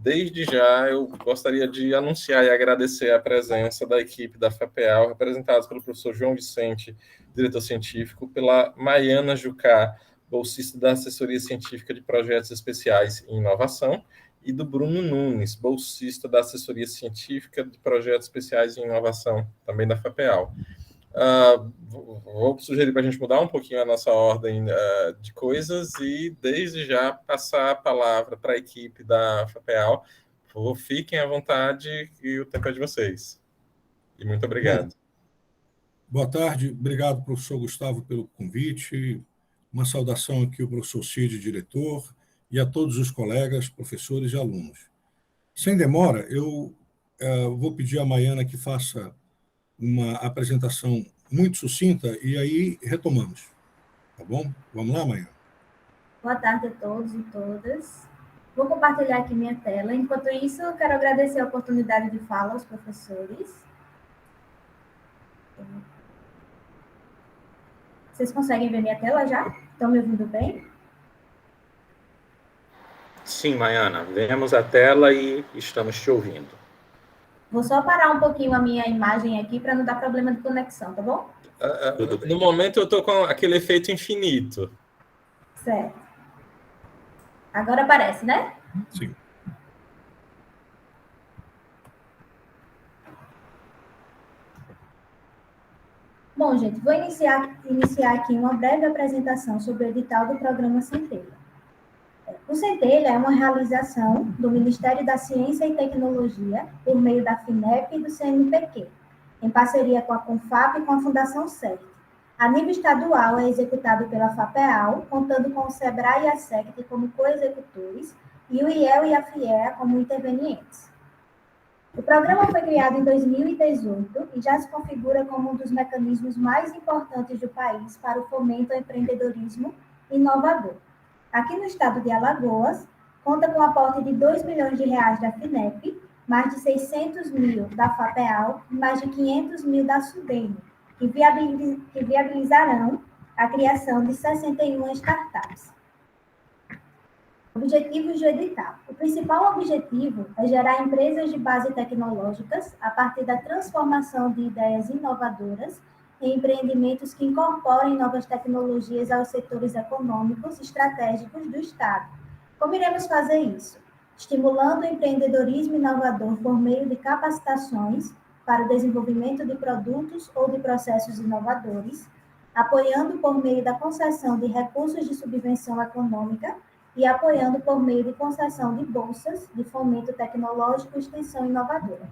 desde já, eu gostaria de anunciar e agradecer a presença da equipe da FAPEAL, representada pelo professor João Vicente, diretor científico, pela Maiana Jucá, bolsista da Assessoria Científica de Projetos Especiais em Inovação, e do Bruno Nunes, bolsista da Assessoria Científica de Projetos Especiais em Inovação, também da FAPEAL. Vou sugerir para a gente mudar um pouquinho a nossa ordem de coisas e, desde já, passar a palavra para a equipe da FAPEAL. Fiquem à vontade e o tempo é de vocês. E muito obrigado. Boa tarde, obrigado, professor Gustavo, pelo convite. Uma saudação aqui ao professor Cid, diretor, e a todos os colegas, professores e alunos. Sem demora, eu vou pedir à Maiana que faça uma apresentação muito sucinta e aí retomamos. Tá bom? Vamos lá, Maiana? Boa tarde a todos e todas. Vou compartilhar aqui minha tela. Enquanto isso, eu quero agradecer a oportunidade de fala aos professores. Vocês conseguem ver minha tela já? Estão me ouvindo bem? Sim, Maiana, vemos a tela e estamos te ouvindo. Vou só parar um pouquinho a minha imagem aqui para não dar problema de conexão, tá bom? No momento eu estou com aquele efeito infinito. Certo. Agora aparece, né? Sim. Bom, gente, vou iniciar aqui uma breve apresentação sobre o edital do programa Centelha. O Centelha é uma realização do Ministério da Ciência e Tecnologia por meio da FINEP e do CNPq, em parceria com a CONFAP e com a Fundação CERT. A nível estadual, é executado pela FAPEAL, contando com o SEBRAE e a SECT como co-executores, e o IEL e a FIEA como intervenientes. O programa foi criado em 2018 e já se configura como um dos mecanismos mais importantes do país para o fomento ao empreendedorismo inovador. Aqui no estado de Alagoas, conta com o aporte de R$ 2 milhões da FINEP, mais de 600 mil da FAPEAL e mais de 500 mil da SUDENE, que viabilizarão a criação de 61 startups. Objetivos do edital. O principal objetivo é gerar empresas de base tecnológicas a partir da transformação de ideias inovadoras em empreendimentos que incorporem novas tecnologias aos setores econômicos estratégicos do Estado. Como iremos fazer isso? Estimulando o empreendedorismo inovador por meio de capacitações para o desenvolvimento de produtos ou de processos inovadores, apoiando por meio da concessão de recursos de subvenção econômica e apoiando por meio de concessão de bolsas de fomento tecnológico e extensão inovadora.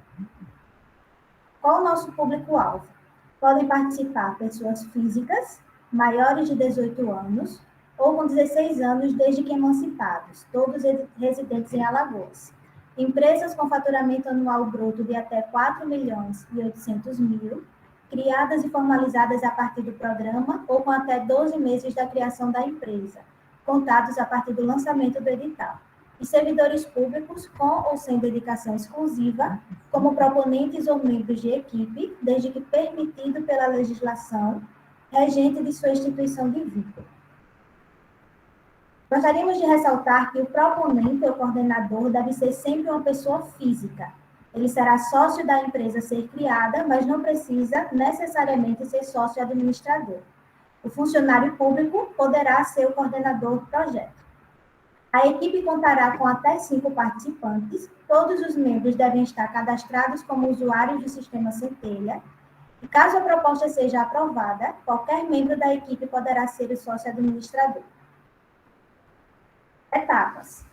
Qual o nosso público-alvo? Podem participar pessoas físicas, maiores de 18 anos, ou com 16 anos desde que emancipados, todos residentes em Alagoas. Empresas com faturamento anual bruto de até 4 milhões e 800 mil, criadas e formalizadas a partir do programa ou com até 12 meses da criação da empresa, contados a partir do lançamento do edital, e servidores públicos com ou sem dedicação exclusiva, como proponentes ou membros de equipe, desde que permitido pela legislação regente de sua instituição de vínculo. Gostaríamos de ressaltar que o proponente ou coordenador deve ser sempre uma pessoa física. Ele será sócio da empresa a ser criada, mas não precisa necessariamente ser sócio administrador. O funcionário público poderá ser o coordenador do projeto. A equipe contará com até 5 participantes. Todos os membros devem estar cadastrados como usuários do sistema Centelha. E caso a proposta seja aprovada, qualquer membro da equipe poderá ser o sócio administrador. Etapas.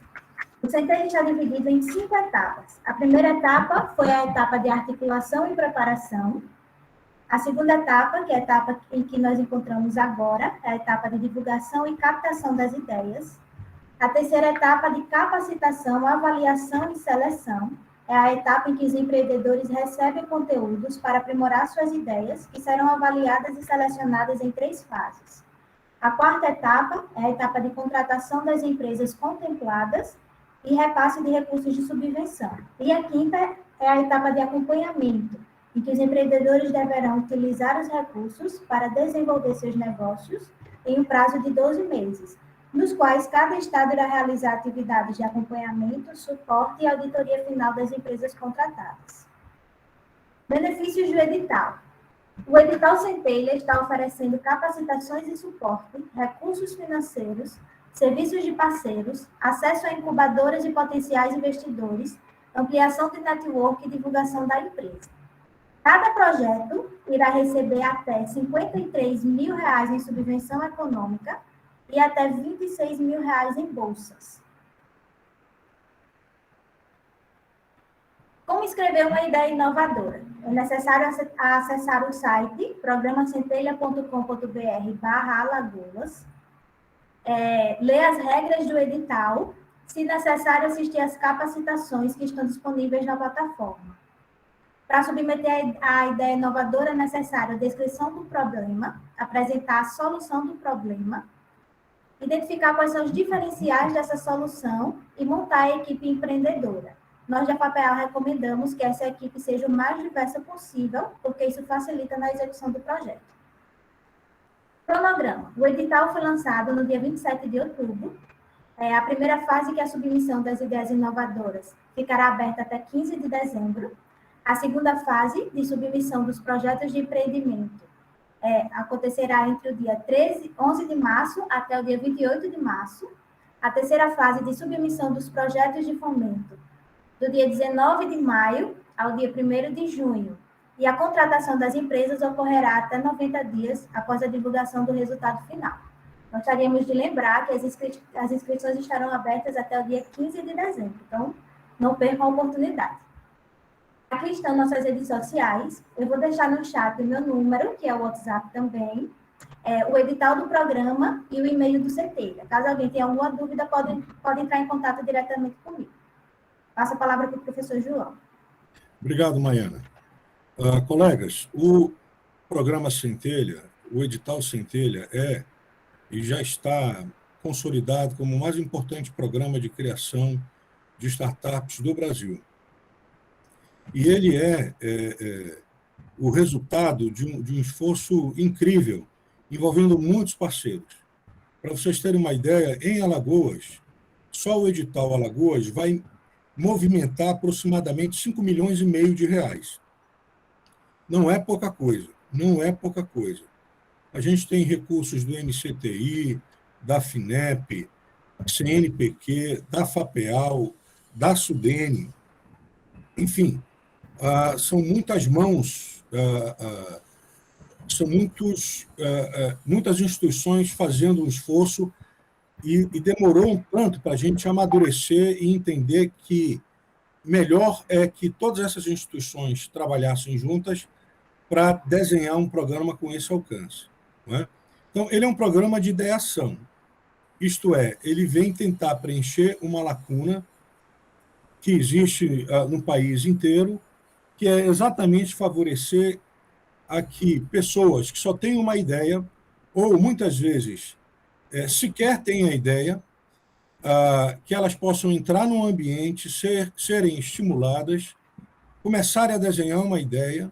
O Centelha está dividido em 5 etapas. A primeira etapa foi a etapa de articulação e preparação. A segunda etapa, que é a etapa em que nós encontramos agora, é a etapa de divulgação e captação das ideias. A terceira etapa de capacitação, avaliação e seleção é a etapa em que os empreendedores recebem conteúdos para aprimorar suas ideias, que serão avaliadas e selecionadas em 3 fases. A quarta etapa é a etapa de contratação das empresas contempladas e repasse de recursos de subvenção. E a quinta é a etapa de acompanhamento, em que os empreendedores deverão utilizar os recursos para desenvolver seus negócios em um prazo de 12 meses, nos quais cada estado irá realizar atividades de acompanhamento, suporte e auditoria final das empresas contratadas. Benefícios do edital. O edital Centelha está oferecendo capacitações e suporte, recursos financeiros, serviços de parceiros, acesso a incubadoras e potenciais investidores, ampliação de network e divulgação da empresa. Cada projeto irá receber até R$ 53 mil em subvenção econômica e até R$ 26 mil em bolsas. Como escrever uma ideia inovadora? É necessário acessar o site programacentelha.com.br/alagoas, ler as regras do edital, se necessário assistir às capacitações que estão disponíveis na plataforma. Para submeter a ideia inovadora é necessário a descrição do problema, apresentar a solução do problema, identificar quais são os diferenciais dessa solução e montar a equipe empreendedora. Nós da FAPEAL recomendamos que essa equipe seja o mais diversa possível, porque isso facilita na execução do projeto. Cronograma. O edital foi lançado no dia 27 de outubro. A primeira fase, que é a submissão das ideias inovadoras, ficará aberta até 15 de dezembro. A segunda fase, de submissão dos projetos de empreendimento, acontecerá entre o dia 11 de março até o dia 28 de março. A terceira fase, de submissão dos projetos de fomento, do dia 19 de maio ao dia 1º de junho. E a contratação das empresas ocorrerá até 90 dias após a divulgação do resultado final. Gostaríamos de lembrar que as inscrições estarão abertas até o dia 15 de dezembro, então não percam a oportunidade. Aqui estão nossas redes sociais. Eu vou deixar no chat o meu número, que é o WhatsApp também, o edital do programa e o e-mail do Centelha. Caso alguém tenha alguma dúvida, pode entrar em contato diretamente comigo. Passo a palavra para o professor João. Obrigado, Maiana. Colegas, o programa Centelha, o edital Centelha e já está consolidado como o mais importante programa de criação de startups do Brasil. E ele o resultado de um esforço incrível, envolvendo muitos parceiros. Para vocês terem uma ideia, em Alagoas, só o edital Alagoas vai movimentar aproximadamente 5 milhões e meio de reais. Não é pouca coisa, não é pouca coisa. A gente tem recursos do MCTI, da FINEP, CNPq, da FAPEAL, da SUDENE, enfim, são muitas mãos, são muitas instituições fazendo um esforço e demorou um tanto para a gente amadurecer e entender que melhor é que todas essas instituições trabalhassem juntas para desenhar um programa com esse alcance. Não é? Então, ele é um programa de ideação, isto é, ele vem tentar preencher uma lacuna que existe no país inteiro, que é exatamente favorecer a que pessoas que só têm uma ideia, ou muitas vezes sequer têm a ideia, que elas possam entrar num ambiente, serem estimuladas, começarem a desenhar uma ideia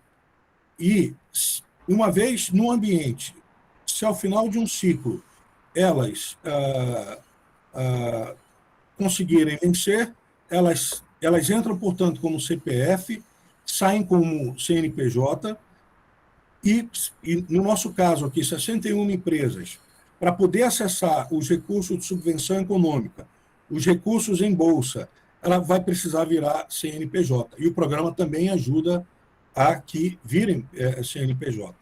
e, uma vez no ambiente, se ao final de um ciclo elas conseguirem vencer, elas entram, portanto, como CPF, saem como CNPJ e, no nosso caso aqui, 61 empresas, para poder acessar os recursos de subvenção econômica, os recursos em bolsa, ela vai precisar virar CNPJ. E o programa também ajuda a que virem CNPJ.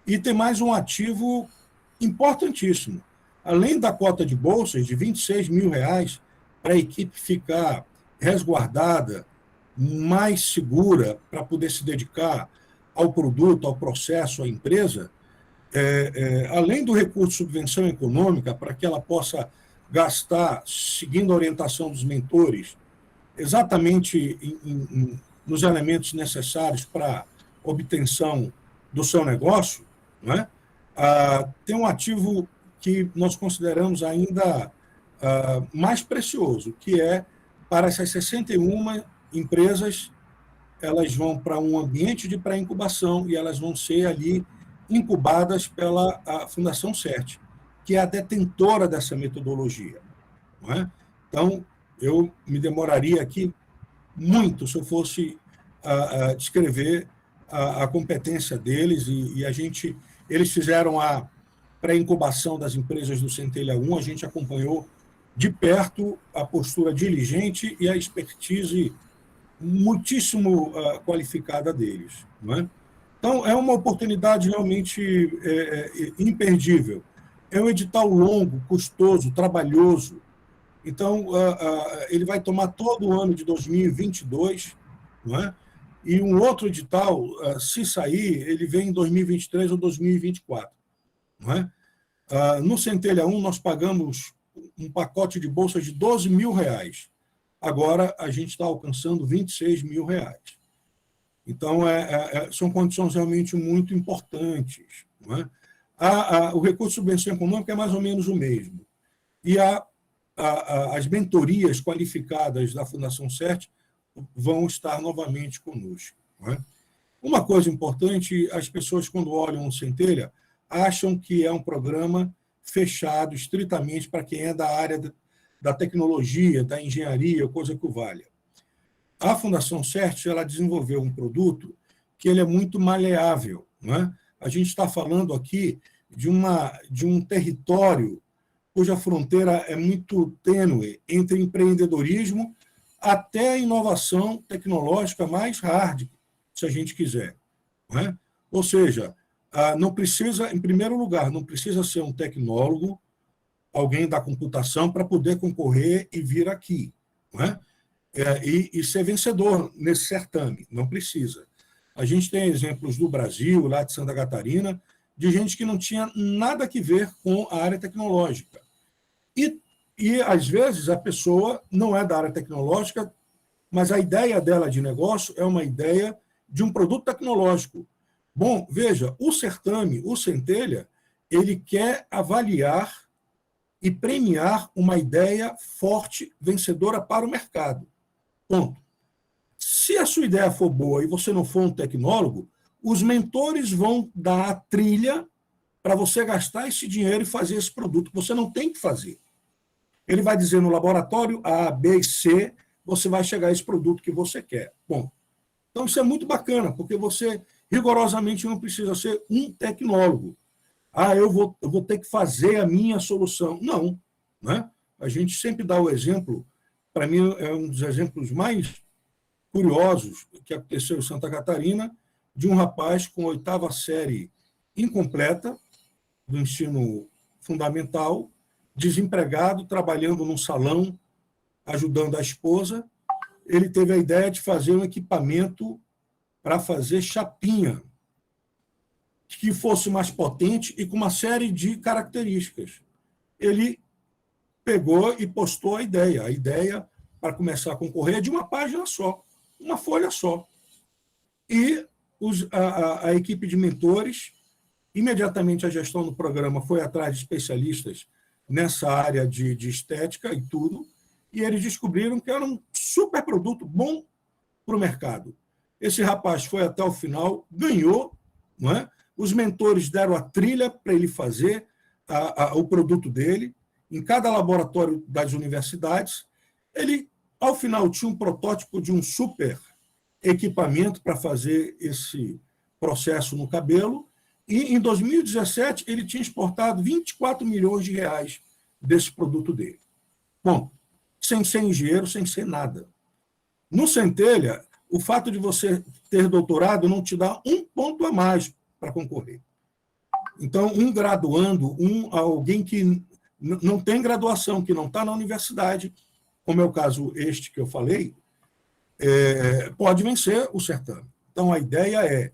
E tem mais um ativo importantíssimo. Além da cota de bolsas de R$ 26 mil, para a equipe ficar resguardada, mais segura, para poder se dedicar ao produto, ao processo, à empresa, além do recurso de subvenção econômica, para que ela possa gastar, seguindo a orientação dos mentores, exatamente nos elementos necessários para obtenção do seu negócio, não é? Tem um ativo que nós consideramos ainda mais precioso, que é para essas 61 empresas, elas vão para um ambiente de pré-incubação e elas vão ser ali incubadas pela Fundação CERT. que é a detentora dessa metodologia. Não é? Então, eu me demoraria aqui muito se eu fosse descrever a competência deles, e eles fizeram a pré-incubação das empresas do Centelha 1, a gente acompanhou de perto a postura diligente e a expertise muitíssimo qualificada deles. Não é? Então, é uma oportunidade realmente imperdível. É um edital longo, custoso, trabalhoso. Então, ele vai tomar todo o ano de 2022, não é? E um outro edital, se sair, ele vem em 2023 ou 2024. Não é? No Centelha 1, nós pagamos um pacote de bolsas de R$ 12.000. Agora, a gente está alcançando R$ 26.000. Então, são condições realmente muito importantes. Não é? O recurso de subvenção econômica é mais ou menos o mesmo. E as mentorias qualificadas da Fundação CERT vão estar novamente conosco. Não é? Uma coisa importante, as pessoas, quando olham o Centelha, acham que é um programa fechado estritamente para quem é da área da tecnologia, da engenharia, coisa que o valha. A Fundação CERT, ela desenvolveu um produto que ele é muito maleável. Não é? A gente está falando aqui de um território cuja fronteira é muito tênue entre empreendedorismo até a inovação tecnológica mais hard, se a gente quiser. Não é? Ou seja, não precisa, em primeiro lugar, não precisa ser um tecnólogo, alguém da computação, para poder concorrer e vir aqui. Não é? E ser vencedor nesse certame, não precisa. A gente tem exemplos do Brasil, lá de Santa Catarina, de gente que não tinha nada a ver com a área tecnológica. E, às vezes, a pessoa não é da área tecnológica, mas a ideia dela de negócio é uma ideia de um produto tecnológico. Bom, veja, o certame, o Centelha, ele quer avaliar e premiar uma ideia forte, vencedora para o mercado. Ponto. Se a sua ideia for boa e você não for um tecnólogo, os mentores vão dar a trilha para você gastar esse dinheiro e fazer esse produto que você não tem que fazer. Ele vai dizer no laboratório A, B e C, você vai chegar a esse produto que você quer. Bom, então isso é muito bacana, porque você rigorosamente não precisa ser um tecnólogo. Eu vou ter que fazer a minha solução. Não, né? A gente sempre dá o exemplo, para mim é um dos exemplos mais curiosos que aconteceu em Santa Catarina, de um rapaz com a 8ª série incompleta do ensino fundamental, desempregado, trabalhando num salão, ajudando a esposa. Ele teve a ideia de fazer um equipamento para fazer chapinha, que fosse mais potente e com uma série de características. Ele pegou e postou a ideia. A ideia, para começar a concorrer, é de uma página só, uma folha só. E a equipe de mentores, imediatamente a gestão do programa foi atrás de especialistas nessa área de estética e tudo, e eles descobriram que era um super produto bom para o mercado. Esse rapaz foi até o final, ganhou, não é? Os mentores deram a trilha para ele fazer o produto dele. Em cada laboratório das universidades, ele, ao final, tinha um protótipo de um super equipamento para fazer esse processo no cabelo, e em 2017 ele tinha exportado 24 milhões de reais desse produto dele. Bom, sem ser engenheiro, sem ser nada. No Centelha, o fato de você ter doutorado não te dá um ponto a mais para concorrer. Então, um graduando, alguém que não tem graduação, que não está na universidade, como é o caso este que eu falei, pode vencer o certame. Então, a ideia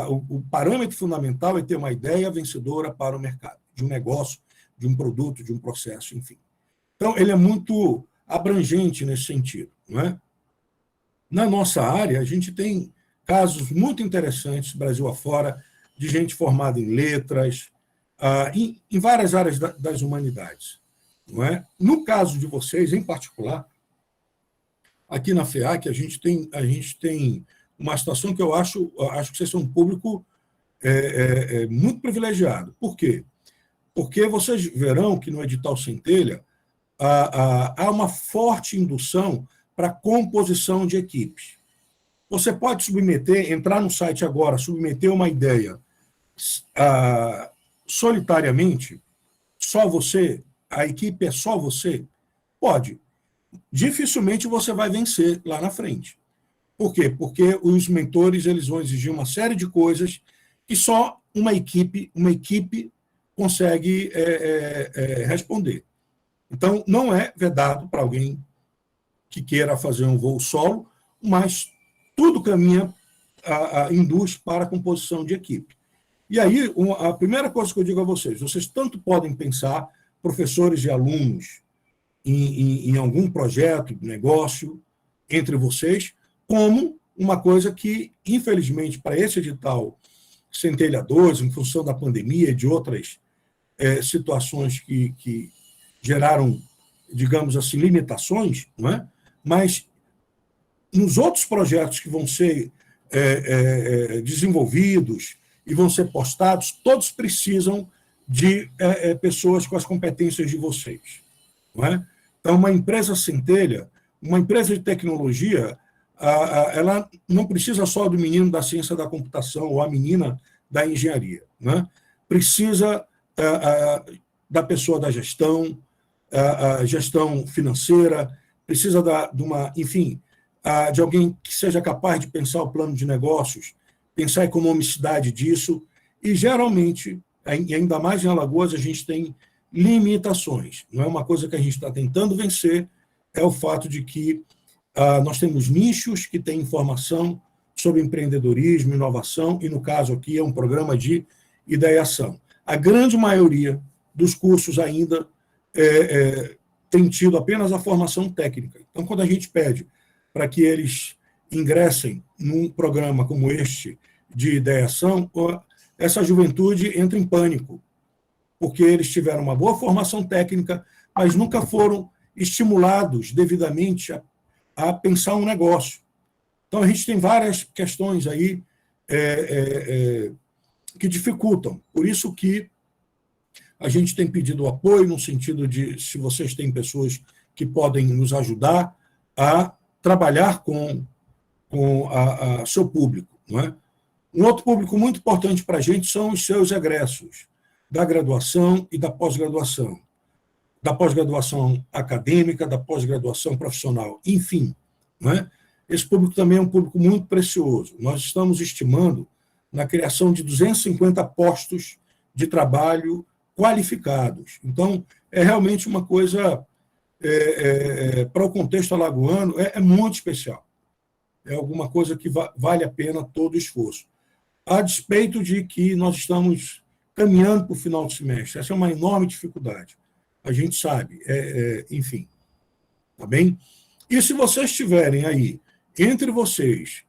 o parâmetro fundamental é ter uma ideia vencedora para o mercado, de um negócio, de um produto, de um processo, enfim. Então, ele é muito abrangente nesse sentido. Não é? Na nossa área, a gente tem casos muito interessantes, Brasil afora, de gente formada em letras, em várias áreas das humanidades. Não é? No caso de vocês, em particular, aqui na FEAC, a gente tem uma situação que eu acho que vocês são um público muito privilegiado. Por quê? Porque vocês verão que no edital Centelha há uma forte indução para a composição de equipes. Você pode submeter, entrar no site agora, submeter uma ideia solitariamente, só você, a equipe é só você? Pode. Dificilmente você vai vencer lá na frente. Por quê? Porque os mentores eles vão exigir uma série de coisas que só uma equipe consegue responder. Então, não é vedado para alguém que queira fazer um voo solo, mas tudo caminha, induz para a composição de equipe. E aí, a primeira coisa que eu digo a vocês tanto podem pensar, professores e alunos, em algum projeto, negócio, entre vocês, como uma coisa que, infelizmente, para esse edital Centelha 2, em função da pandemia e de outras situações que geraram, digamos assim, limitações, não é? Mas nos outros projetos que vão ser desenvolvidos e vão ser postados, todos precisam de pessoas com as competências de vocês. Não é? Então, uma empresa Centelha, uma empresa de tecnologia, ela não precisa só do menino da ciência da computação ou a menina da engenharia. Não é? Precisa da pessoa da gestão, a gestão financeira, precisa de uma, enfim, de alguém que seja capaz de pensar o plano de negócios, pensar a economicidade disso, e geralmente, e ainda mais em Alagoas, a gente tem limitações. Não é uma coisa que a gente está tentando vencer, é o fato de que nós temos nichos que têm informação sobre empreendedorismo, inovação, e no caso aqui é um programa de ideação. A grande maioria dos cursos ainda tem tido apenas a formação técnica. Então, quando a gente pede para que eles ingressem num programa como este de ideação, essa juventude entra em pânico, porque eles tiveram uma boa formação técnica, mas nunca foram estimulados devidamente a pensar um negócio. Então, a gente tem várias questões aí que dificultam. Por isso que a gente tem pedido apoio no sentido de, se vocês têm pessoas que podem nos ajudar a trabalhar com seu público. Não é? Um outro público muito importante para a gente são os seus egressos, da graduação e da pós-graduação acadêmica, da pós-graduação profissional, enfim. Não é? Esse público também é um público muito precioso. Nós estamos estimando na criação de 250 postos de trabalho qualificados. Então, é realmente uma coisa, para o contexto alagoano, é muito especial. É alguma coisa que vale a pena todo o esforço. A despeito de que nós estamos caminhando para o final do semestre. Essa é uma enorme dificuldade. A gente sabe. Enfim. Tá bem? E se vocês tiverem aí, entre vocês,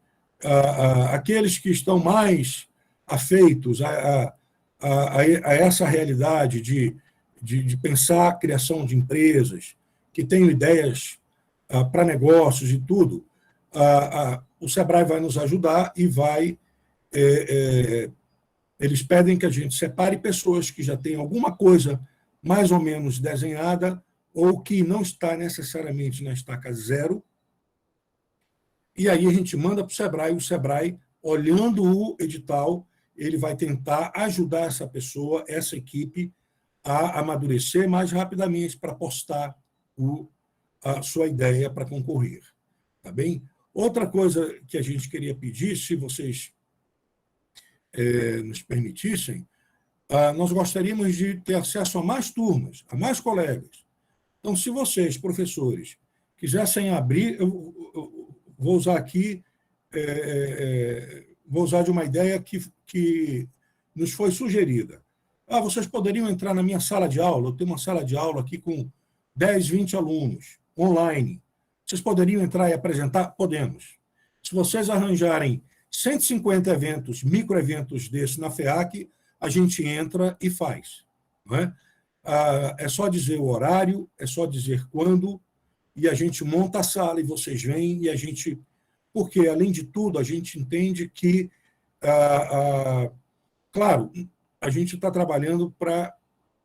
aqueles que estão mais afeitos a essa realidade de pensar a criação de empresas, que tenham ideias para negócios e tudo, o Sebrae vai nos ajudar e vai... eles pedem que a gente separe pessoas que já têm alguma coisa mais ou menos desenhada ou que não está necessariamente na estaca zero, e aí a gente manda para o Sebrae, olhando o edital, ele vai tentar ajudar essa pessoa, essa equipe, a amadurecer mais rapidamente para postar a sua ideia para concorrer. Tá bem? Outra coisa que a gente queria pedir, se vocês nos permitissem, nós gostaríamos de ter acesso a mais turmas, a mais colegas. Então, se vocês, professores, quisessem abrir, eu vou usar aqui, vou usar de uma ideia que nos foi sugerida. Vocês poderiam entrar na minha sala de aula, eu tenho uma sala de aula aqui com 10, 20 alunos, online. Vocês poderiam entrar e apresentar? Podemos. Se vocês arranjarem 150 eventos, microeventos desses na FEAC, a gente entra e faz. Não é? É só dizer o horário, é só dizer quando, e a gente monta a sala e vocês vêm, e a gente... Porque, além de tudo, a gente entende que, claro, a gente está trabalhando para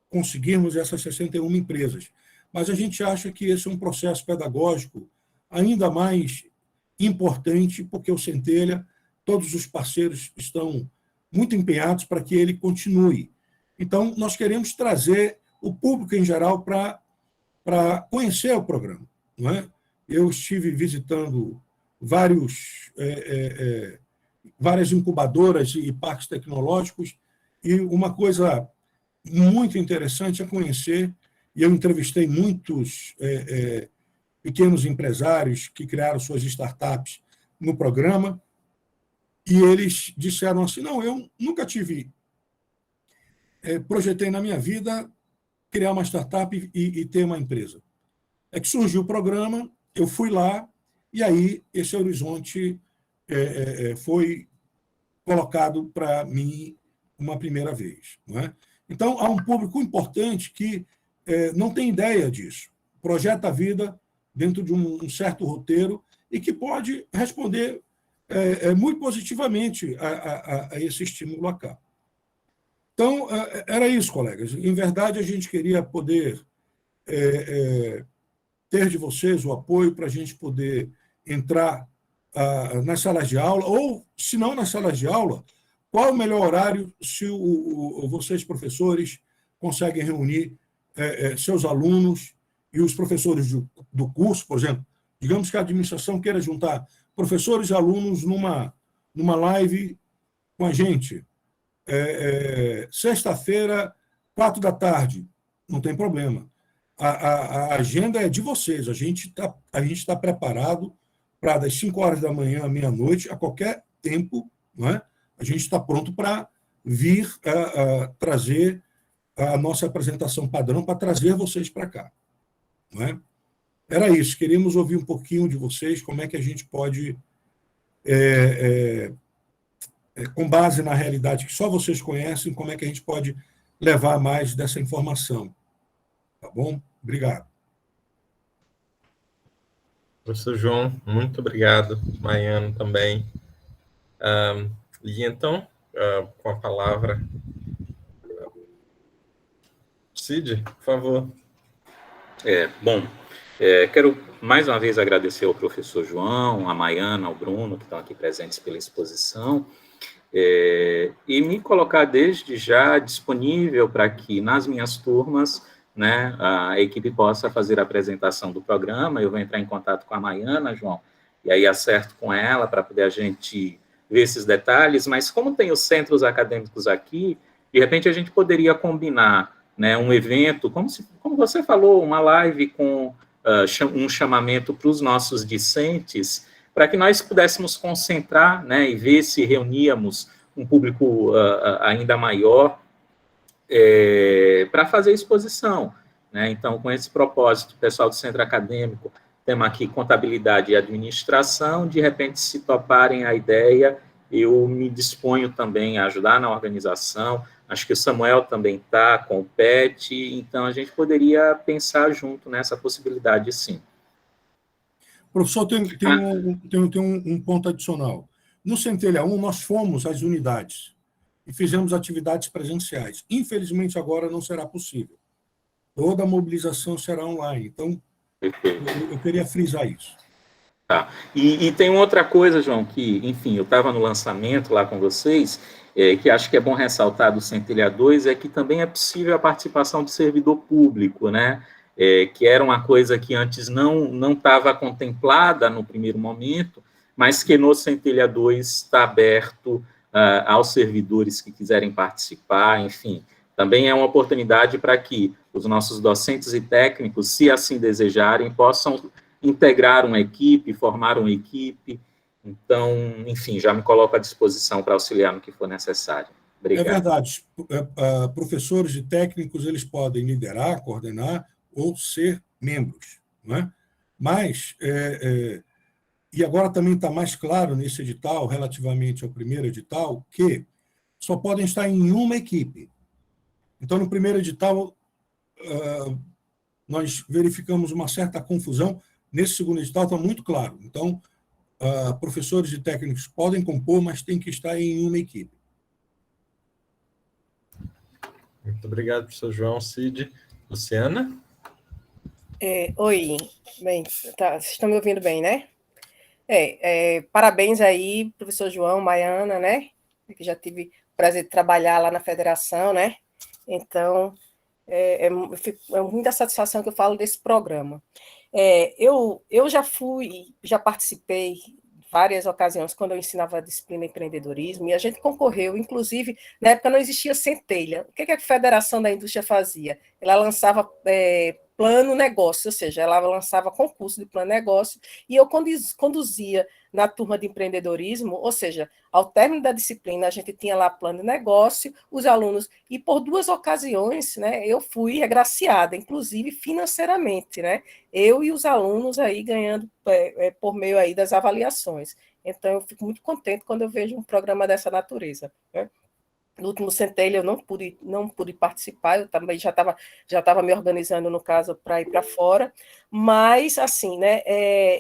conseguirmos essas 61 empresas. Mas a gente acha que esse é um processo pedagógico ainda mais importante, porque o Centelha, todos os parceiros estão muito empenhados para que ele continue. Então, nós queremos trazer o público em geral para conhecer o programa. Não é? Eu estive visitando várias incubadoras e parques tecnológicos, e uma coisa muito interessante é conhecer, e eu entrevistei muitos pequenos empresários que criaram suas startups no programa, e eles disseram assim, não, eu nunca projetei na minha vida criar uma startup e ter uma empresa. É que surgiu o programa, eu fui lá, e aí esse horizonte foi colocado para mim uma primeira vez. Não é? Então, há um público importante que não tem ideia disso, projeta a vida dentro de um certo roteiro e que pode responder muito positivamente a esse estímulo acá. Então, era isso, colegas. Em verdade, a gente queria poder ter de vocês o apoio para a gente poder entrar nas salas de aula, ou, se não nas salas de aula, qual o melhor horário se vocês, professores, conseguem reunir seus alunos e os professores do curso, por exemplo. Digamos que a administração queira juntar professores e alunos numa live com a gente. Sexta-feira, 4 da tarde, não tem problema. A agenda é de vocês, a gente está preparado para das 5 horas da manhã à meia-noite, a qualquer tempo, não é? A gente está pronto para vir trazer a nossa apresentação padrão, para trazer vocês para cá. Não é? Era isso, queríamos ouvir um pouquinho de vocês, como é que a gente pode, com base na realidade que só vocês conhecem, como é que a gente pode levar mais dessa informação. Tá bom? Obrigado. Professor João, muito obrigado. Maiano também. E então, com a palavra, Cid, por favor. Bom, quero mais uma vez agradecer ao professor João, a Maiana, ao Bruno, que estão aqui presentes pela exposição, e me colocar desde já disponível para que nas minhas turmas, né, a equipe possa fazer a apresentação do programa. Eu vou entrar em contato com a Maiana, João, e aí acerto com ela para poder a gente ver esses detalhes, mas como tem os centros acadêmicos aqui, de repente a gente poderia combinar, né, um evento, como você falou, uma live com um chamamento para os nossos discentes, para que nós pudéssemos concentrar, né, e ver se reuníamos um público ainda maior para fazer exposição. Né? Então, com esse propósito, pessoal do centro acadêmico, temos aqui contabilidade e administração, de repente, se toparem a ideia, eu me disponho também a ajudar na organização. Acho que o Samuel também está, compete, então a gente poderia pensar junto nessa possibilidade, sim. Professor, tem um ponto adicional. No Centelha 1, nós fomos às unidades e fizemos atividades presenciais. Infelizmente, agora não será possível. Toda a mobilização será online. Então, eu queria frisar isso. Tá. E tem outra coisa, João, que, enfim, eu estava no lançamento lá com vocês, que acho que é bom ressaltar do Centelha 2, é que também é possível a participação de servidor público, né? Que era uma coisa que antes não estava contemplada no primeiro momento, mas que no Centelha 2 está aberto aos servidores que quiserem participar, enfim. Também é uma oportunidade para que os nossos docentes e técnicos, se assim desejarem, possam integrar uma equipe, formar uma equipe. Então, enfim, já me coloco à disposição para auxiliar no que for necessário. Obrigado. É verdade. Professores e técnicos, eles podem liderar, coordenar ou ser membros. Não é? Mas, e agora também está mais claro nesse edital, relativamente ao primeiro edital, que só podem estar em uma equipe. Então, no primeiro edital, nós verificamos uma certa confusão. Nesse segundo edital está muito claro. Então, professores e técnicos podem compor, mas tem que estar em uma equipe. Muito obrigado, professor João. Cid. Luciana? Oi, bem, tá, vocês estão me ouvindo bem, né? Parabéns aí, professor João, Maiana, né? Que já tive o prazer de trabalhar lá na federação, né? Então, é muita satisfação que eu falo desse programa. Eu já participei várias ocasiões quando eu ensinava a disciplina empreendedorismo, e a gente concorreu, inclusive, na época não existia centelha. O que a Federação da Indústria fazia? Ela lançava plano negócio, ou seja, ela lançava concurso de plano negócio, e eu conduzia na turma de empreendedorismo, ou seja, ao término da disciplina, a gente tinha lá plano de negócio, os alunos, e por 2 ocasiões, né, eu fui agraciada, inclusive financeiramente, né, eu e os alunos aí ganhando por meio aí das avaliações. Então, eu fico muito contente quando eu vejo um programa dessa natureza, né? No último Centelha eu não pude participar, eu também já estava me organizando, no caso, para ir para fora, mas, assim, né,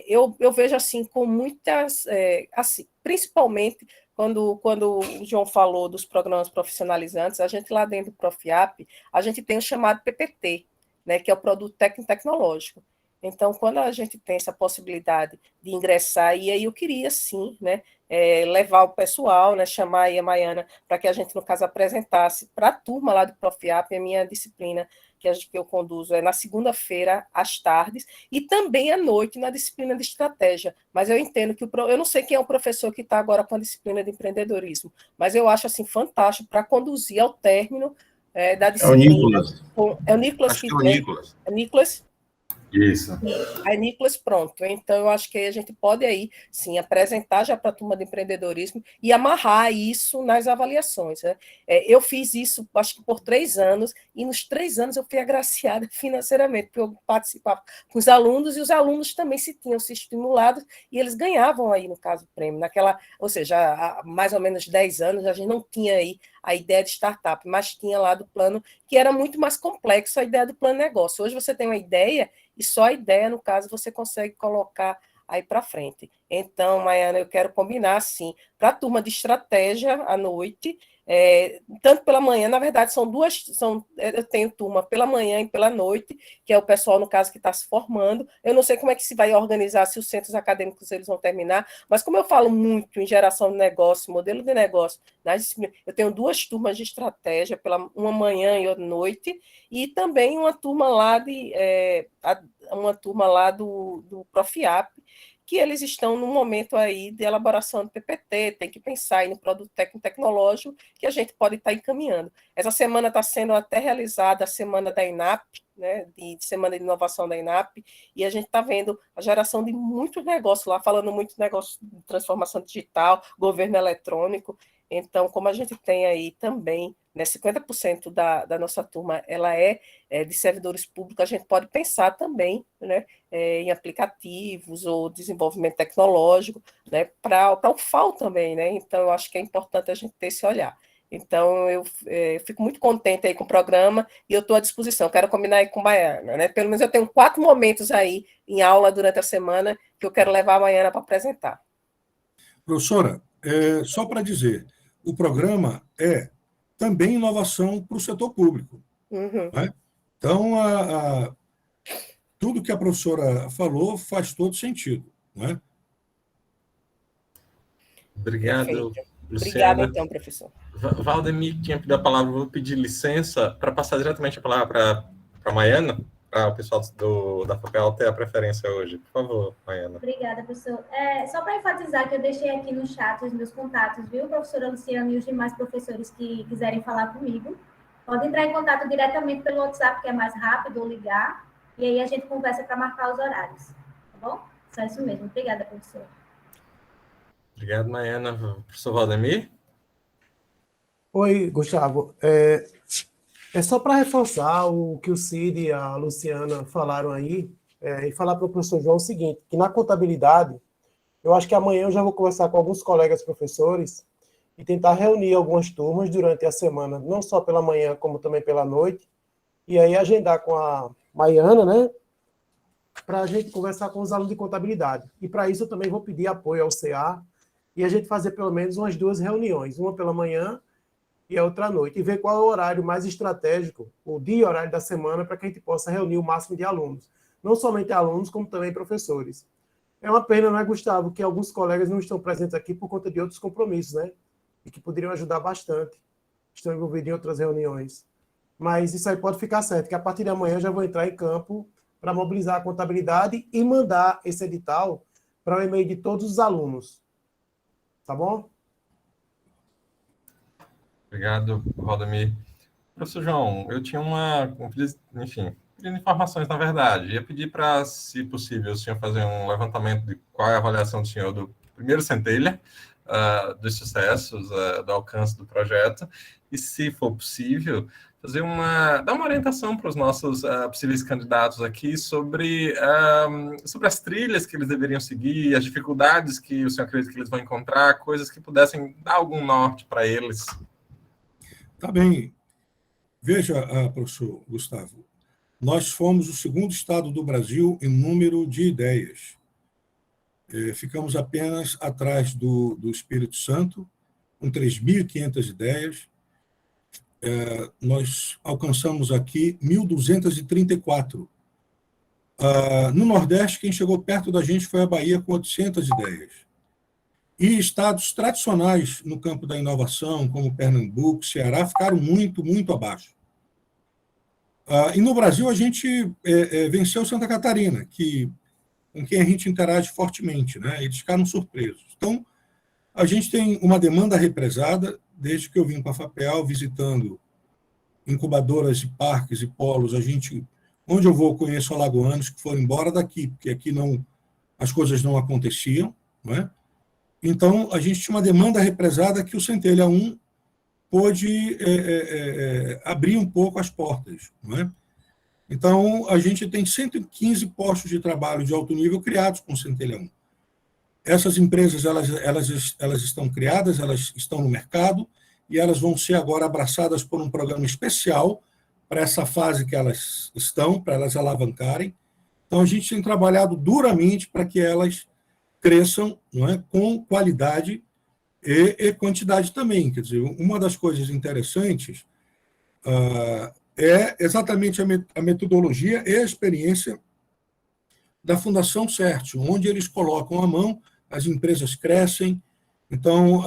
eu vejo, assim, com muitas, assim, principalmente quando o João falou dos programas profissionalizantes, a gente lá dentro do Profiap, a gente tem o chamado PPT, né, que é o Produto Técnico Tecnológico. Então, quando a gente tem essa possibilidade de ingressar, e aí eu queria, sim, né, levar o pessoal, né, chamar aí a Maiana, para que a gente, no caso, apresentasse para a turma lá do Profiap, a minha disciplina que eu conduzo é na segunda-feira, às tardes, e também à noite, na disciplina de estratégia. Mas eu entendo que eu não sei quem é o professor que está agora com a disciplina de empreendedorismo, mas eu acho assim fantástico para conduzir ao término da disciplina. É o Nicolas. É o Nicolas. Acho que é o Nicolas. É Nicolas? Isso. Aí, Nicolas, pronto. Então, eu acho que aí a gente pode aí, sim, apresentar já para a turma de empreendedorismo e amarrar isso nas avaliações, né? Eu fiz isso, acho que por 3 anos, e nos 3 anos eu fui agraciada financeiramente, porque eu participava com os alunos, e os alunos também tinham se estimulado, e eles ganhavam aí, no caso, o prêmio. Ou seja, há mais ou menos 10 anos, a gente não tinha aí a ideia de startup, mas tinha lá do plano, que era muito mais complexo a ideia do plano negócio. Hoje você tem uma ideia, e só a ideia, no caso, você consegue colocar aí para frente. Então, Maiana, eu quero combinar, assim, para a turma de estratégia à noite, tanto pela manhã, na verdade, eu tenho turma pela manhã e pela noite, que é o pessoal, no caso, que está se formando. Eu não sei como é que se vai organizar, se os centros acadêmicos eles vão terminar, mas como eu falo muito em geração de negócio, modelo de negócio, eu tenho 2 turmas de estratégia, uma manhã e outra noite, e também uma turma lá do Profiap, que eles estão no momento aí de elaboração do PPT, tem que pensar aí no produto técnico tecnológico que a gente pode estar encaminhando. Essa semana está sendo até realizada a semana da INAP, né, de semana de inovação da INAP, e a gente está vendo a geração de muitos negócios lá, falando muito de negócio de transformação digital, governo eletrônico. Então, como a gente tem aí também, né, 50% da nossa turma ela é de servidores públicos, a gente pode pensar também, né, em aplicativos ou desenvolvimento tecnológico, né, para o FAO também, né? Então, eu acho que é importante a gente ter esse olhar. Então, eu fico muito contente aí com o programa e eu estou à disposição. Quero combinar aí com a Maiana, né? Pelo menos eu tenho 4 momentos aí em aula durante a semana que eu quero levar a Maiana para apresentar. Professora, só para dizer, o programa é também inovação para o setor público. Uhum. Né? Então, tudo que a professora falou faz todo sentido. Né? Obrigado, Perfeito. Luciana. Obrigada, então, professor. Valdemir tinha pedido a palavra, vou pedir licença para passar diretamente a palavra para a Maiana, para o pessoal da FAPEL ter a preferência hoje. Por favor, Maiana. Obrigada, professor. Só para enfatizar que eu deixei aqui no chat os meus contatos, viu, professora Luciana e os demais professores que quiserem falar comigo. Podem entrar em contato diretamente pelo WhatsApp, que é mais rápido, ou ligar, e aí a gente conversa para marcar os horários. Tá bom? Só isso mesmo. Obrigada, professor. Obrigado, Maiana. Professor Valdemir? Oi, Gustavo. Só para reforçar o que o Cid e a Luciana falaram aí, e falar para o professor João o seguinte, que na contabilidade, eu acho que amanhã eu já vou conversar com alguns colegas professores e tentar reunir algumas turmas durante a semana, não só pela manhã, como também pela noite, e aí agendar com a Maiana, né, para a gente conversar com os alunos de contabilidade. E para isso eu também vou pedir apoio ao CA e a gente fazer pelo menos umas 2 reuniões, uma pela manhã e a outra à noite, e ver qual é o horário mais estratégico, o dia e horário da semana, para que a gente possa reunir o máximo de alunos. Não somente alunos, como também professores. É uma pena, não é, Gustavo, que alguns colegas não estão presentes aqui por conta de outros compromissos, né? E que poderiam ajudar bastante. Estão envolvidos em outras reuniões. Mas isso aí pode ficar certo, que a partir de amanhã eu já vou entrar em campo para mobilizar a contabilidade e mandar esse edital para o e-mail de todos os alunos. Tá bom? Obrigado, Rodamir. Professor João, eu tinha enfim, pedindo informações, na verdade. Ia pedir para, se possível, o senhor fazer um levantamento de qual é a avaliação do senhor do primeiro centelha, dos sucessos, do alcance do projeto, e, se for possível, dar uma orientação para os nossos possíveis candidatos aqui sobre as trilhas que eles deveriam seguir, as dificuldades que o senhor acredita que eles vão encontrar, coisas que pudessem dar algum norte para eles. Tá bem. Veja, professor Gustavo, nós fomos o segundo estado do Brasil em número de ideias. Ficamos apenas atrás do Espírito Santo, com 3.500 ideias. Nós alcançamos aqui 1.234. No Nordeste, quem chegou perto da gente foi a Bahia, com 800 ideias. E estados tradicionais no campo da inovação, como Pernambuco, Ceará, ficaram muito, muito abaixo. E no Brasil, a gente venceu Santa Catarina, com quem a gente interage fortemente, né? Eles ficaram surpresos. Então, a gente tem uma demanda represada, desde que eu vim para a FAPEAL, visitando incubadoras e parques e polos. Onde eu vou, conheço alagoanos que foram embora daqui, porque aqui as coisas não aconteciam, não é? Então, a gente tinha uma demanda represada que o Centelha 1 pôde abrir um pouco as portas, não é? Então, a gente tem 115 postos de trabalho de alto nível criados com o Centelha 1. Essas empresas, elas estão criadas, elas estão no mercado, e elas vão ser agora abraçadas por um programa especial para essa fase que elas estão, para elas alavancarem. Então, a gente tem trabalhado duramente para que elas cresçam, não é, com qualidade e quantidade também. Quer dizer, uma das coisas interessantes é exatamente a metodologia e a experiência da Fundação CERT, onde eles colocam a mão, as empresas crescem. Então,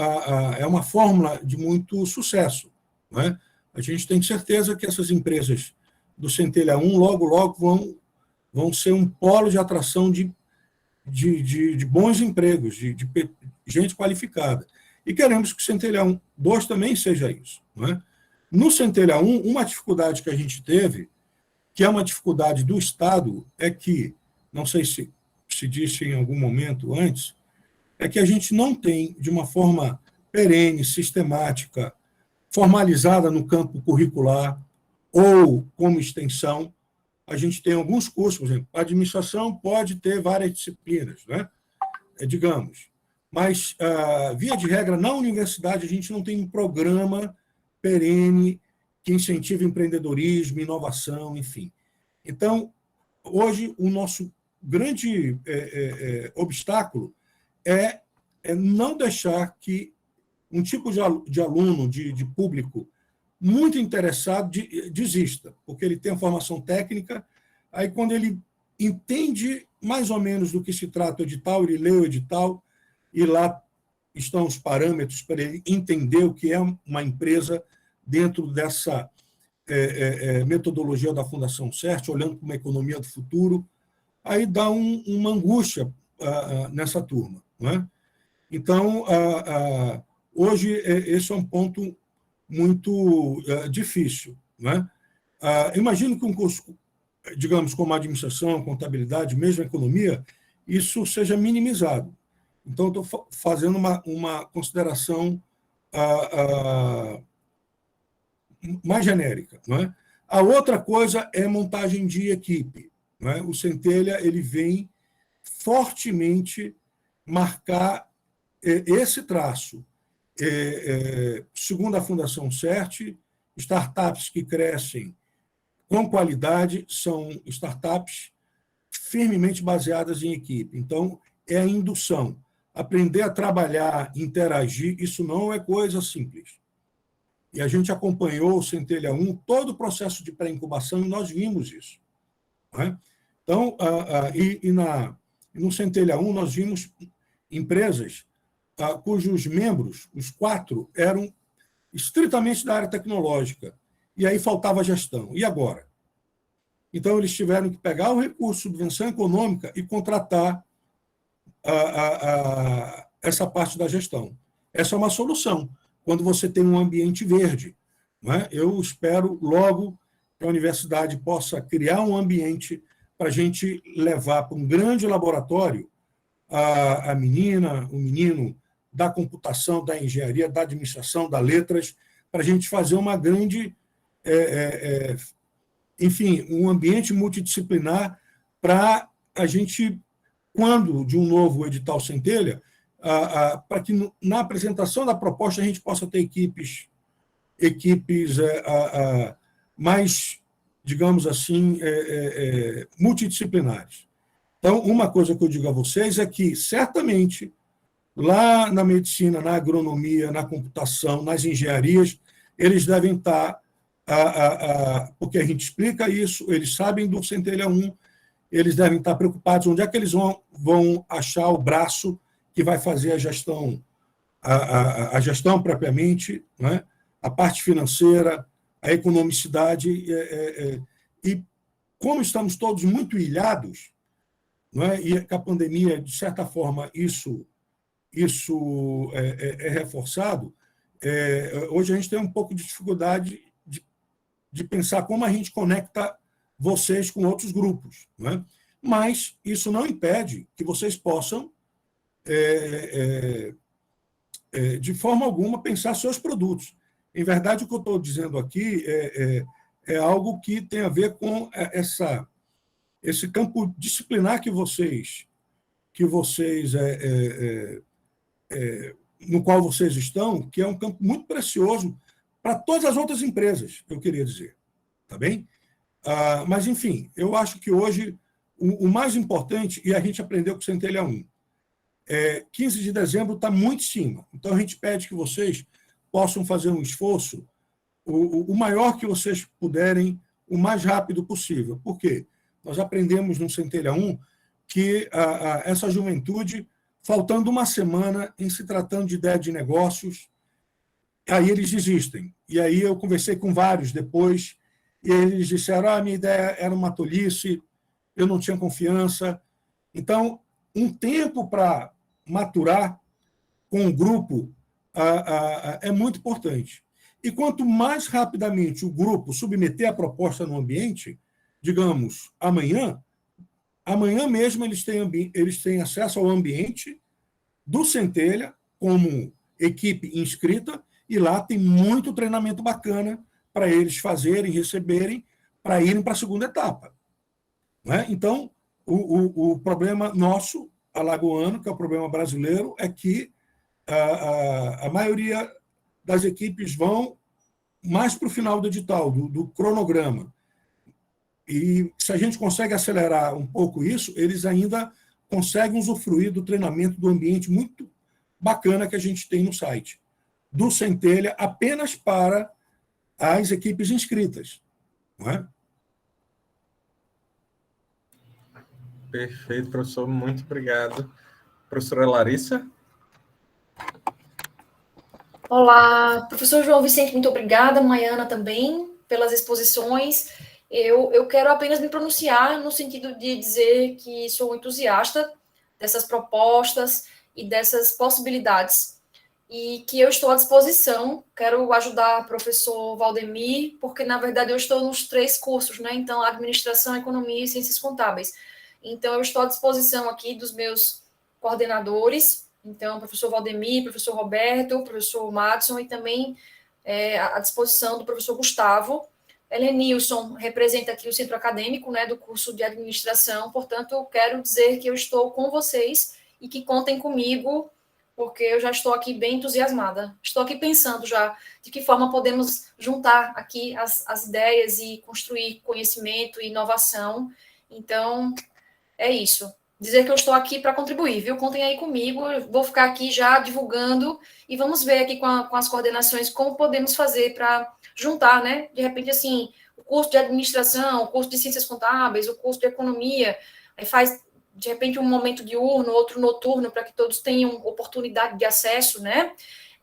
é uma fórmula de muito sucesso, não é? A gente tem certeza que essas empresas do Centelha 1 logo, logo vão ser um polo de atração de bons empregos, de gente qualificada. E queremos que o Centelha 2 também seja isso, não é? No Centelha 1, uma dificuldade que a gente teve, que é uma dificuldade do Estado, é que, não sei se disse em algum momento antes, é que a gente não tem, de uma forma perene, sistemática, formalizada no campo curricular ou como extensão. A gente tem alguns cursos, por exemplo, a administração pode ter várias disciplinas, né? Digamos, mas, via de regra, na universidade a gente não tem um programa perene que incentive empreendedorismo, inovação, enfim. Então, hoje, o nosso grande obstáculo é não deixar que um tipo de aluno, de público muito interessado, desista, porque ele tem a formação técnica, aí quando ele entende mais ou menos do que se trata o edital, ele lê o edital, e lá estão os parâmetros para ele entender o que é uma empresa dentro dessa metodologia da Fundação CERT, olhando para uma economia do futuro, aí dá uma angústia nessa turma, não é? Então, hoje, esse é um ponto muito difícil, não é? Imagino que um curso, digamos, como administração, contabilidade, mesmo economia, isso seja minimizado. Então, estou fazendo uma consideração mais genérica, não é? A outra coisa é montagem de equipe, não é? O Centelha, ele vem fortemente marcar esse traço. Segundo a Fundação CERT, startups que crescem com qualidade são startups firmemente baseadas em equipe. Então, é a indução. Aprender a trabalhar, interagir, isso não é coisa simples. E a gente acompanhou o Centelha 1, todo o processo de pré-incubação, e nós vimos isso. Né? Então, no Centelha 1, nós vimos empresas cujos membros, os 4, eram estritamente da área tecnológica. E aí faltava gestão. E agora? Então, eles tiveram que pegar o recurso, subvenção econômica, e contratar essa parte da gestão. Essa é uma solução, quando você tem um ambiente verde. Não é? Eu espero logo que a universidade possa criar um ambiente para a gente levar para um grande laboratório a menina, o menino da computação, da engenharia, da administração, das letras, para a gente fazer uma grande, enfim, um ambiente multidisciplinar para a gente, quando de um novo edital Centelha, para que na apresentação da proposta a gente possa ter equipes mais, digamos assim, multidisciplinares. Então, uma coisa que eu digo a vocês é que, certamente, lá na medicina, na agronomia, na computação, nas engenharias, eles devem estar, porque a gente explica isso, eles sabem do Centelha 1, eles devem estar preocupados onde é que eles vão achar o braço que vai fazer a gestão propriamente, né? A parte financeira, a economicidade, e como estamos todos muito ilhados, não é? E com a pandemia, de certa forma, isso é reforçado, hoje a gente tem um pouco de dificuldade de pensar como a gente conecta vocês com outros grupos. Não é? Mas isso não impede que vocês possam, de forma alguma, pensar seus produtos. Em verdade, o que eu estou dizendo aqui é algo que tem a ver com esse campo disciplinar que vocês no qual vocês estão, que é um campo muito precioso para todas as outras empresas, eu queria dizer. Tá bem? Mas, enfim, eu acho que hoje o mais importante, e a gente aprendeu com o Centelha 1, 15 de dezembro está muito em cima. Então, a gente pede que vocês possam fazer um esforço o maior que vocês puderem, o mais rápido possível. Por quê? Nós aprendemos no Centelha 1 que essa juventude, faltando uma semana em se tratando de ideia de negócios, aí eles desistem. E aí eu conversei com vários depois, e eles disseram, minha ideia era uma tolice, eu não tinha confiança. Então, um tempo para maturar com o grupo é muito importante. E quanto mais rapidamente o grupo submeter a proposta no ambiente, digamos, amanhã mesmo eles têm acesso ao ambiente do Centelha como equipe inscrita, e lá tem muito treinamento bacana para eles fazerem, receberem, para irem para a segunda etapa. Não é? Então, o problema nosso, alagoano, que é o problema brasileiro, é que a maioria das equipes vão mais para o final do edital, do cronograma. E se a gente consegue acelerar um pouco isso, eles ainda conseguem usufruir do treinamento do ambiente muito bacana que a gente tem no site, do Centelha, apenas para as equipes inscritas. Não é? Perfeito, professor. Muito obrigado. Professora Larissa? Olá, professor João Vicente, muito obrigada. Maiana também, pelas exposições. Eu quero apenas me pronunciar no sentido de dizer que sou entusiasta dessas propostas e dessas possibilidades, e que eu estou à disposição. Quero ajudar o professor Valdemir, porque, na verdade, eu estou nos 3 cursos, né? Então, administração, economia e ciências contábeis. Então, eu estou à disposição aqui dos meus coordenadores, então, professor Valdemir, professor Roberto, professor Madson, e também à disposição do professor Gustavo. Helenilson representa aqui o centro acadêmico, né, do curso de administração, portanto, eu quero dizer que eu estou com vocês e que contem comigo, porque eu já estou aqui bem entusiasmada. Estou aqui pensando já de que forma podemos juntar aqui as ideias e construir conhecimento e inovação. Então, é isso. dizer que eu estou aqui para contribuir, viu? Contem aí comigo, eu vou ficar aqui já divulgando e vamos ver aqui com as coordenações como podemos fazer para juntar, né? De repente, assim, o curso de administração, o curso de ciências contábeis, o curso de economia, aí faz, de repente, um momento diurno, outro noturno, para que todos tenham oportunidade de acesso, né?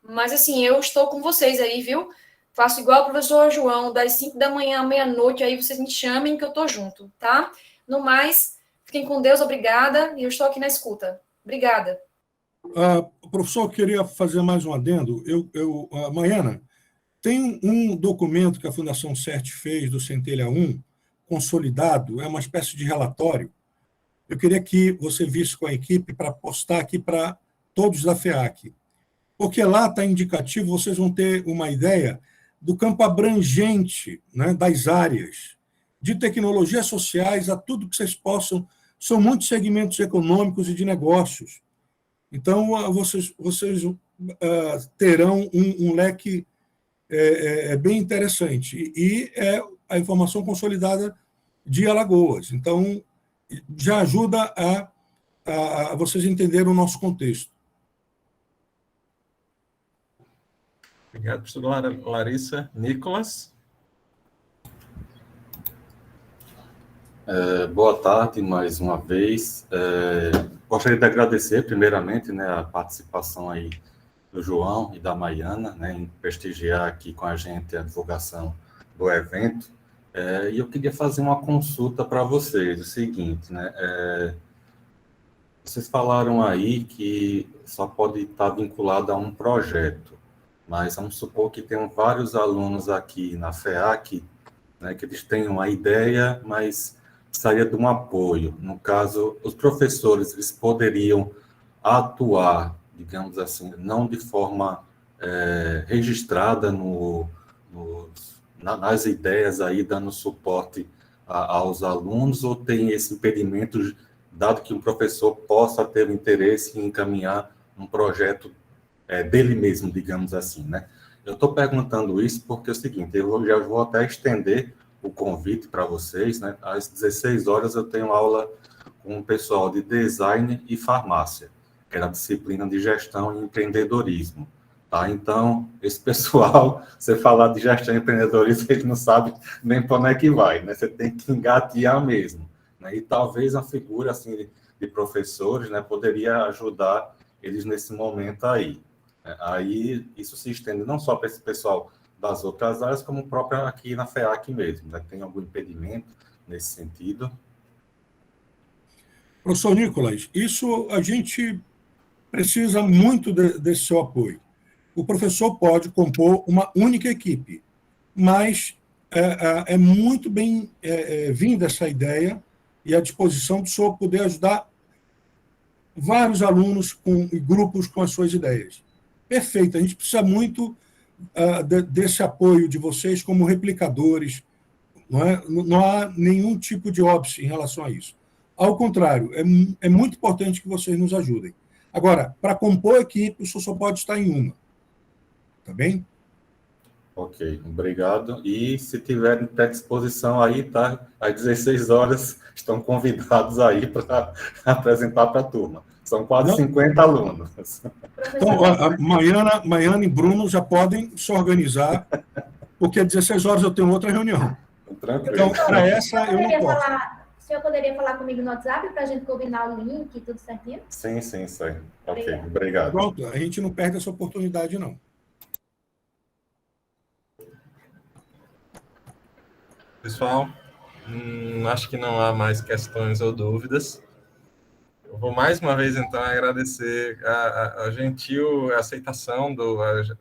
Mas, assim, eu estou com vocês aí, viu? Faço igual o professor João, das 5 da manhã à meia-noite, aí vocês me chamem que eu estou junto, tá? No mais, fiquem com Deus, obrigada, e eu estou aqui na escuta. Obrigada. Professor, eu queria fazer mais um adendo. Maiana, tem um documento que a Fundação CERT fez do Centelha 1, consolidado, é uma espécie de relatório. Eu queria que você visse com a equipe para postar aqui para todos da FEAC, porque lá está indicativo, vocês vão ter uma ideia do campo abrangente, né, das áreas, de tecnologias sociais a tudo que vocês possam. São muitos segmentos econômicos e de negócios. Então, vocês terão um leque bem interessante. E é a informação consolidada de Alagoas. Então, já ajuda a vocês entenderem o nosso contexto. Obrigado, professora Larissa. Nicolas? Boa tarde, mais uma vez. Gostaria de agradecer, primeiramente, né, a participação aí do João e da Maiana, né, em prestigiar aqui com a gente a divulgação do evento. E eu queria fazer uma consulta para vocês, o seguinte, né, vocês falaram aí que só pode estar vinculado a um projeto, mas vamos supor que tenham vários alunos aqui na FEAC, né, que eles tenham a ideia, mas precisaria de um apoio. No caso, os professores, eles poderiam atuar, digamos assim, não de forma registrada nas ideias aí, dando suporte aos alunos, ou tem esse impedimento, dado que um professor possa ter o interesse em encaminhar um projeto dele mesmo, digamos assim, né? Eu estou perguntando isso porque é o seguinte, eu já vou até estender o convite para vocês, né? Às 16 horas eu tenho aula com o pessoal de design e farmácia, que é a disciplina de gestão e empreendedorismo, tá? Então, esse pessoal, você falar de gestão e empreendedorismo, eles não sabem nem para onde é que vai, né? Você tem que engatear mesmo, né? E talvez a figura, assim, de professores, né, poderia ajudar eles nesse momento aí. Aí, isso se estende não só para esse pessoal das outras áreas, como próprio aqui na FEAC mesmo, né? Tem algum impedimento nesse sentido? Professor Nicolas, isso a gente precisa muito desse seu apoio. O professor pode compor uma única equipe, mas é muito bem vinda essa ideia e a disposição do senhor poder ajudar vários alunos e grupos com as suas ideias. Perfeito, a gente precisa muito desse apoio de vocês como replicadores, não há nenhum tipo de óbice em relação a isso. Ao contrário, é muito importante que vocês nos ajudem. Agora, para compor a equipe, o senhor só pode estar em uma. Tá bem? Ok, obrigado. E se tiverem disposição aí, tá? Às 16 horas, estão convidados aí para apresentar para a turma. São quase 50 alunos. Então, a Maiana e Bruno já podem se organizar, porque às 16 horas eu tenho outra reunião. Tranquilo. Então, para essa, eu não posso. O senhor poderia falar comigo no WhatsApp para a gente combinar o link e tudo certinho? Sim. Ok, obrigado. Pronto, a gente não perde essa oportunidade, não. Pessoal, acho que não há mais questões ou dúvidas. Eu vou mais uma vez, então, agradecer a gentil aceitação,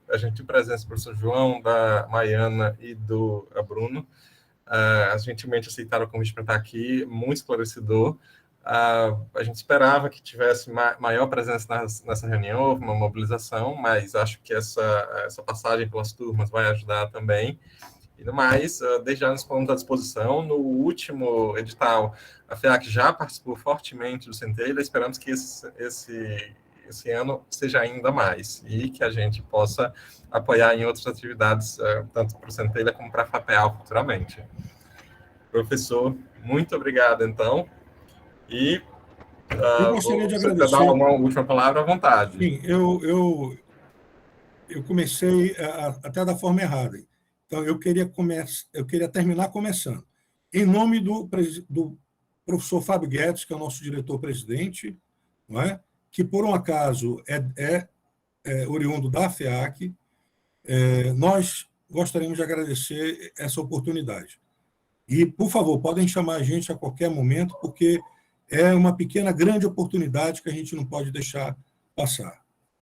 a gentil presença do professor João, da Maiana e do Bruno. Gentilmente aceitaram o convite para estar aqui, muito esclarecedor. A gente esperava que tivesse maior presença nessa reunião, houve uma mobilização, mas acho que essa passagem pelas turmas vai ajudar também. E no mais, desde já nos pomos à disposição. No último edital, a FEAC já participou fortemente do Centelha. Esperamos que esse ano seja ainda mais e que a gente possa apoiar em outras atividades, tanto para o Centelha como para a FAPEAL futuramente. Professor, muito obrigado, então. E Eu gostaria de Você quer agradecer. dar uma última palavra à vontade. Sim, eu comecei até da forma errada. Então, eu queria terminar começando. Em nome do professor Fábio Guedes, que é o nosso diretor-presidente, não é? Que, por um acaso, é oriundo da FEAC, nós gostaríamos de agradecer essa oportunidade. E, por favor, podem chamar a gente a qualquer momento, porque é uma pequena, grande oportunidade que a gente não pode deixar passar.